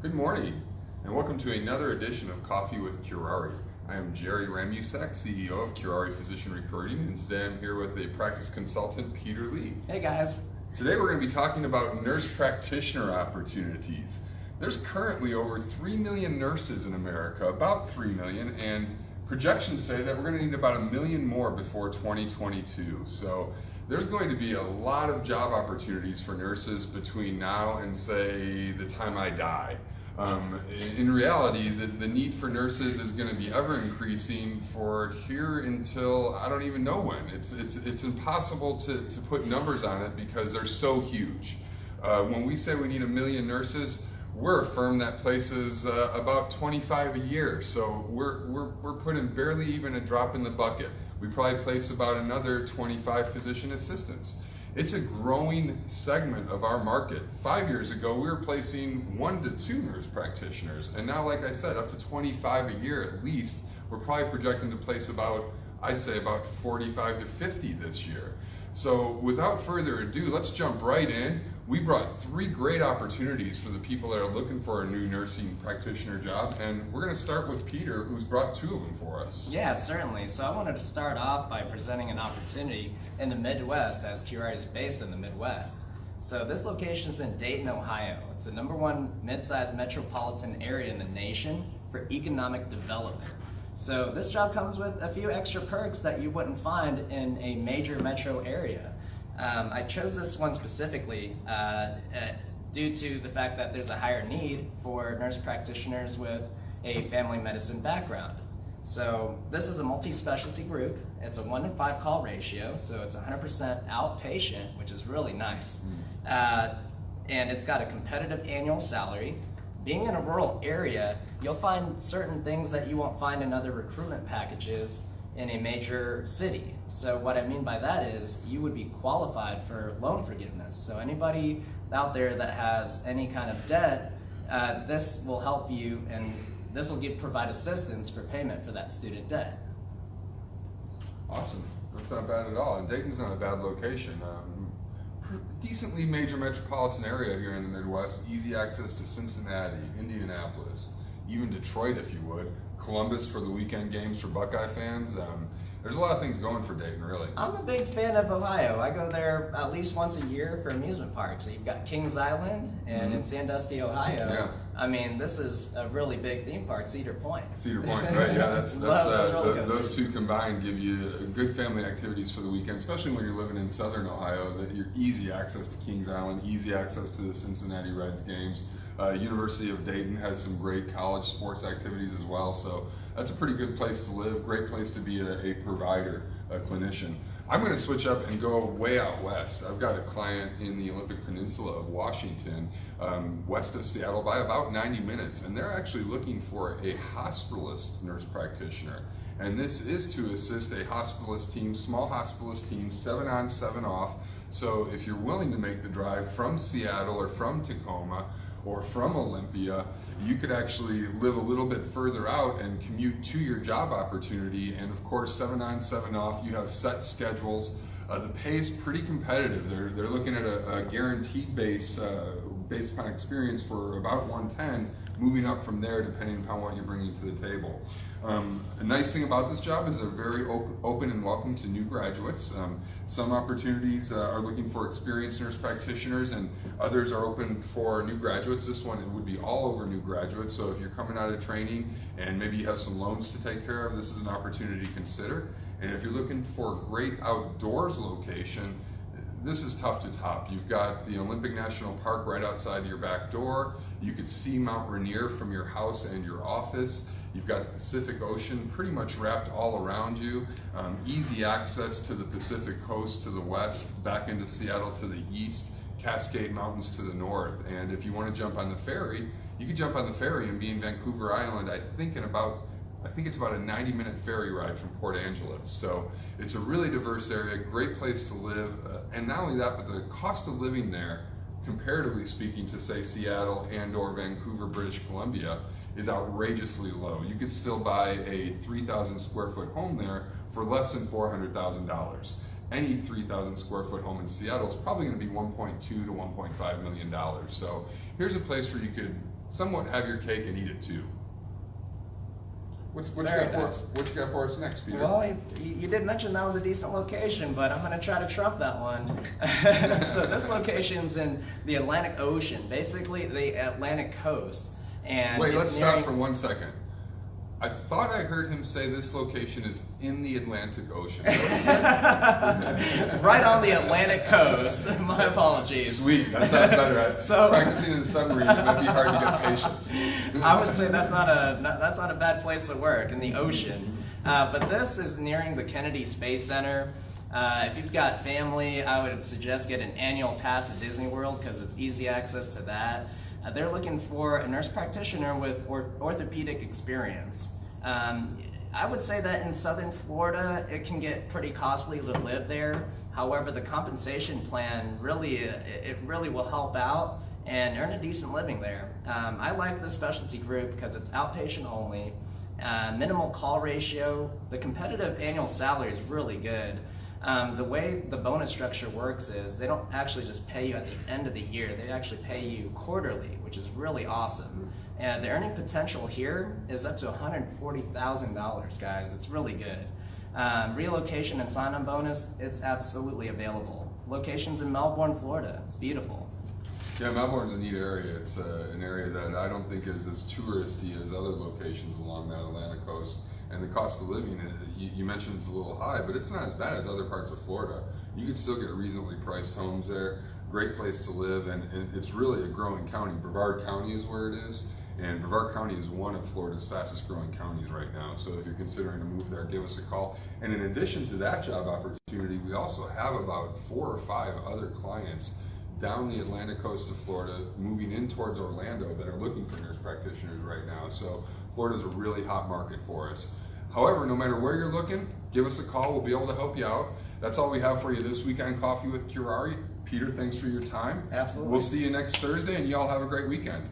Good morning, and welcome to another edition of Coffee with Curare. I am Jerry Ramusek, CEO of Curare PhysicianRecruiting, and today I'm here with a practice consultant, Peter Lee. Hey guys. Today we're going to be talking about nurse practitioner opportunities. There's currently over 3 million nurses in America, about 3 million, and projections say that we're going to need about 1 million more before 2022. So there's going to be a lot of job opportunities for nurses between now and, say, the time I die. In reality, the need for nurses is going to be ever increasing for here until I don't even know when. It's impossible to put numbers on it because they're so huge. When we say we need 1 million nurses, we're a firm that places about 25 a year, so we're putting barely even a drop in the bucket. We probably place about another 25 physician assistants. It's a growing segment of our market. 5 years ago, we were placing 1 to 2 nurse practitioners, and now, like I said, up to 25 a year at least. We're probably projecting to place about, I'd say about 45 to 50 this year. So without further ado, let's jump right in. We brought 3 great opportunities for the people that are looking for a new nursing practitioner job, and we're going to start with Peter, who's brought 2 of them for us. Yeah, certainly. So I wanted to start off by presenting an opportunity in the Midwest, as Curare is based in the Midwest. So this location is in Dayton, Ohio. It's the #1 mid-sized metropolitan area in the nation for economic development. So this job comes with a few extra perks that you wouldn't find in a major metro area. I chose this one specifically due to the fact that there's a higher need for nurse practitioners with a family medicine background. So this is a multi-specialty group. It's a 1 in 5 call ratio, so it's 100% outpatient, which is really nice. And it's got a competitive annual salary. Being in a rural area, you'll find certain things that you won't find in other recruitment packages in a major city. So what I mean by that is you would be qualified for loan forgiveness. So anybody out there that has any kind of debt, this will help you, and this will provide assistance for payment for that student debt. Awesome. That's not bad at all. And Dayton's not a bad location. Decently major metropolitan area here in the Midwest. Easy access to Cincinnati, Indianapolis, even Detroit if you would. Columbus for the weekend games for Buckeye fans. There's a lot of things going for Dayton, really. I'm a big fan of Ohio. I go there at least once a year for amusement parks. So you've got Kings Island and in Sandusky, Ohio. Yeah. I mean, this is a really big theme park, Cedar Point. Cedar Point, right? Yeah, that's those 2 combined give you good family activities for the weekend, especially when you're living in southern Ohio. That you're easy access to Kings Island, easy access to the Cincinnati Reds games. University of Dayton has some great college sports activities as well, so that's a pretty good place to live, great place to be a provider, a clinician. I'm going to switch up and go way out west. I've got a client in the Olympic Peninsula of Washington, west of Seattle by about 90 minutes, and they're actually looking for a hospitalist nurse practitioner. And this is to assist a hospitalist team, small hospitalist team, 7 on, 7 off. So if you're willing to make the drive from Seattle or from Tacoma, or from Olympia, you could actually live a little bit further out and commute to your job opportunity. And of course, 7 on, 7 off, you have set schedules. The pay is pretty competitive. They're looking at a guaranteed base based upon experience for about 110, moving up from there depending upon what you're bringing to the table. A nice thing about this job is they're very open and welcome to new graduates. Some opportunities are looking for experienced nurse practitioners, and others are open for new graduates. This one, it would be all over new graduates, so if you're coming out of training and maybe you have some loans to take care of, this is an opportunity to consider. And if you're looking for a great outdoors location, this is tough to top. You've got the Olympic National Park right outside your back door. You could see Mount Rainier from your house and your office. You've got the Pacific Ocean pretty much wrapped all around you. Easy access to the Pacific coast to the west, back into Seattle to the east, Cascade Mountains to the north. And if you want to jump on the ferry, you can jump on the ferry and be in Vancouver Island, I think it's about a 90-minute ferry ride from Port Angeles. So it's a really diverse area, great place to live. And not only that, but the cost of living there, comparatively speaking to say Seattle and or Vancouver, British Columbia, is outrageously low. You could still buy a 3,000 square foot home there for less than $400,000. Any 3,000 square foot home in Seattle is probably going to be $1.2 to $1.5 million. So here's a place where you could somewhat have your cake and eat it too. What you got for us next, Peter? Well, you did mention that was a decent location, but I'm going to try to trump that one. So this location's in the Atlantic Ocean, basically the Atlantic coast. And wait, let's stop for 1 second. I thought I heard him say this location is in the Atlantic Ocean. Right on the Atlantic coast. My apologies. Sweet, that sounds better. So, practicing in the submarine, it might be hard to get patience. I would say that's not a bad place to work, in the ocean. But this is nearing the Kennedy Space Center. If you've got family, I would suggest get an annual pass to Disney World because it's easy access to that. They're looking for a nurse practitioner with orthopedic experience. I would say that in southern Florida, it can get pretty costly to live there. However, the compensation plan really will help out and earn a decent living there. I like this specialty group because it's outpatient only, minimal call ratio. The competitive annual salary is really good. The way the bonus structure works is they don't actually just pay you at the end of the year, they actually pay you quarterly, which is really awesome. And the earning potential here is up to $140,000, guys. It's really good. Relocation and sign-on bonus, it's absolutely available. Locations in Melbourne, Florida. It's beautiful. Yeah, Melbourne's a neat area. It's an area that I don't think is as touristy as other locations along that Atlantic coast. And the cost of living, you mentioned it's a little high, but it's not as bad as other parts of Florida. You can still get reasonably priced homes there. Great place to live, and it's really a growing county. Brevard County is where it is, and Brevard County is one of Florida's fastest growing counties right now. So if you're considering a move there, give us a call. And in addition to that job opportunity, we also have about 4 or 5 other clients down the Atlantic coast of Florida, moving in towards Orlando, that are looking for nurse practitioners right now. So Florida's a really hot market for us. However, no matter where you're looking, give us a call. We'll be able to help you out. That's all we have for you this week on Coffee with Curare. Peter, thanks for your time. Absolutely. We'll see you next Thursday, and y'all have a great weekend.